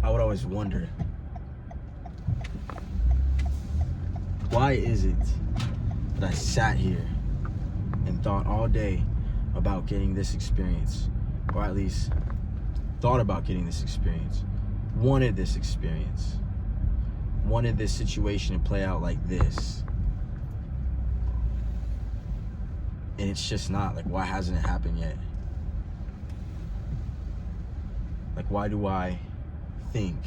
I would always wonder, why is it that I sat here and thought all day about getting this experience, or at least thought about getting this experience, wanted this experience, wanted this situation to play out like this, and it's just not? Like, why hasn't it happened yet? Like, why do I think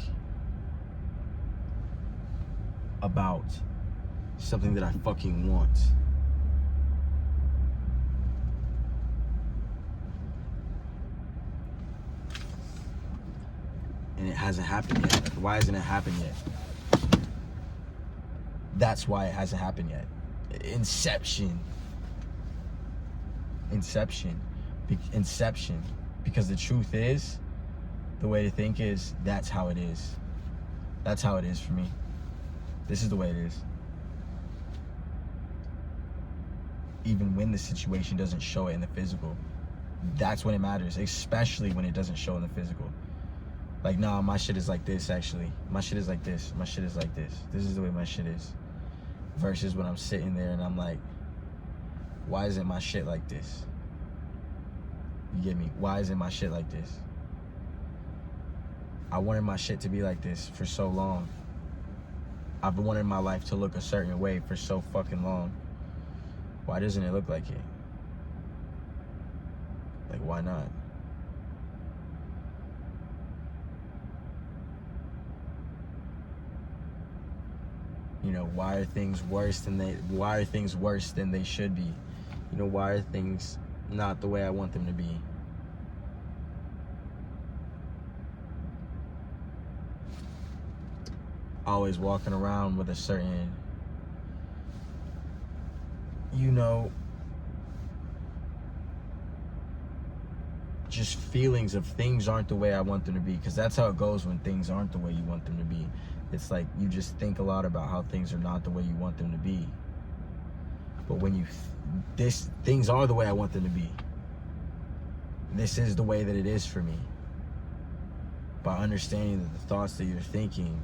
about something that I fucking want? And it hasn't happened yet. Like, why hasn't it happened yet? That's why it hasn't happened yet. Inception. Because the truth is, the way to think is, that's how it is. That's how it is for me. This is the way it is. Even when the situation doesn't show it in the physical, that's when it matters, especially when it doesn't show in the physical. Like, nah, my shit is like this, actually. My shit is like this. My shit is like this. This is the way my shit is. Versus when I'm sitting there and I'm like, why isn't my shit like this? You get me? Why isn't my shit like this? I wanted my shit to be like this for so long. I've wanted my life to look a certain way for so fucking long. Why doesn't it look like it? Like, why not? You know, why are things worse than they should be? You know, why are things not the way I want them to be? Always walking around with a certain, you know, just feelings of things aren't the way I want them to be. Because that's how it goes when things aren't the way you want them to be. It's like you just think a lot about how things are not the way you want them to be. But when things are the way I want them to be. This is the way that it is for me. By understanding that the thoughts that you're thinking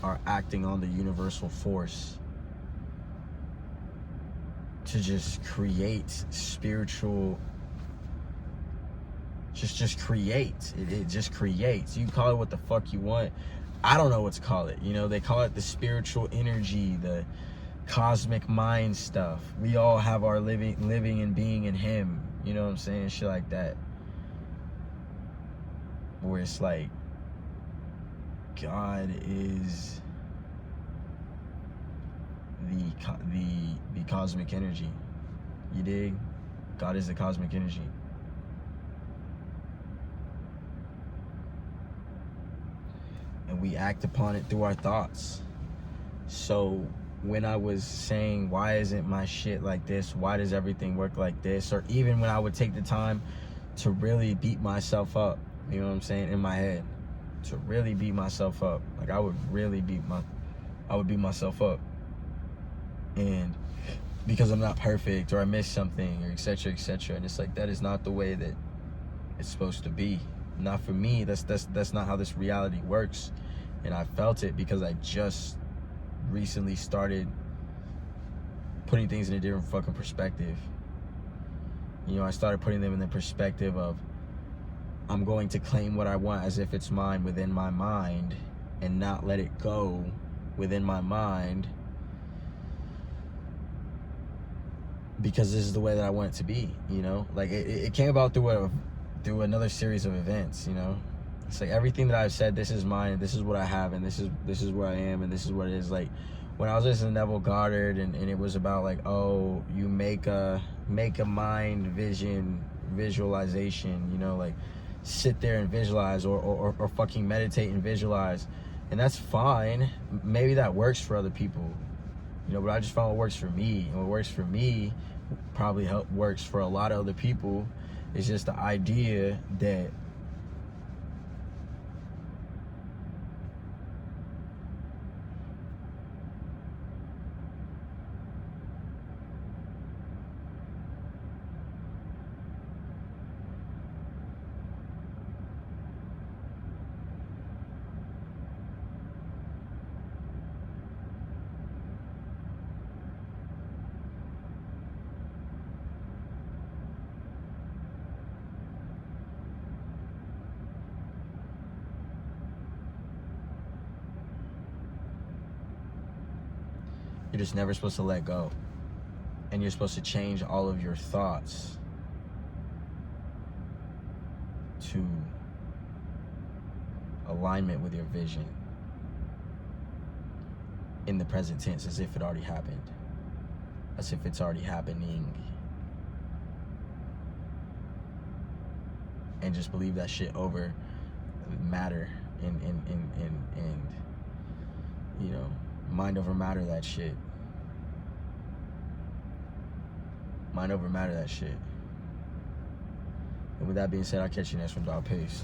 are acting on the universal force to just create spiritual, just create. It just creates. You can call it what the fuck you want. I don't know what to call it. You know, they call it the spiritual energy, the cosmic mind stuff. We all have our living and being in Him. You know what I'm saying? Shit like that. Where it's like, God is the cosmic energy. You dig? God is the cosmic energy. And we act upon it through our thoughts. So when I was saying, why isn't my shit like this? Why does everything work like this? Or even when I would take the time to really beat myself up, you know what I'm saying, in my head, to really beat myself up. Like, I would beat myself up. And because I'm not perfect, or I missed something, or etc., etc. And it's like, that is not the way that it's supposed to be. Not for me. That's not how this reality works. And I felt it because I just recently started putting things in a different fucking perspective. You know, I started putting them in the perspective of, I'm going to claim what I want as if it's mine within my mind, and not let it go within my mind, because this is the way that I want it to be. You know, like it came about through another series of events. You know, it's like everything that I've said, this is mine, and this is what I have, and this is where I am, and this is what it is. Like, when I was listening to Neville Goddard, and it was about like, oh, you make a mind visualization, you know, like sit there and visualize, or fucking meditate and visualize. And that's fine. Maybe that works for other people, you know, but I just found what works for me. And what works for me probably works for a lot of other people. It's just the idea that just never supposed to let go. And you're supposed to change all of your thoughts to alignment with your vision in the present tense, as if it already happened, as if it's already happening. And just believe that shit over matter and you know, mind over matter that shit. Mind over matter that shit. And with that being said, I'll catch you next one, dog. Peace.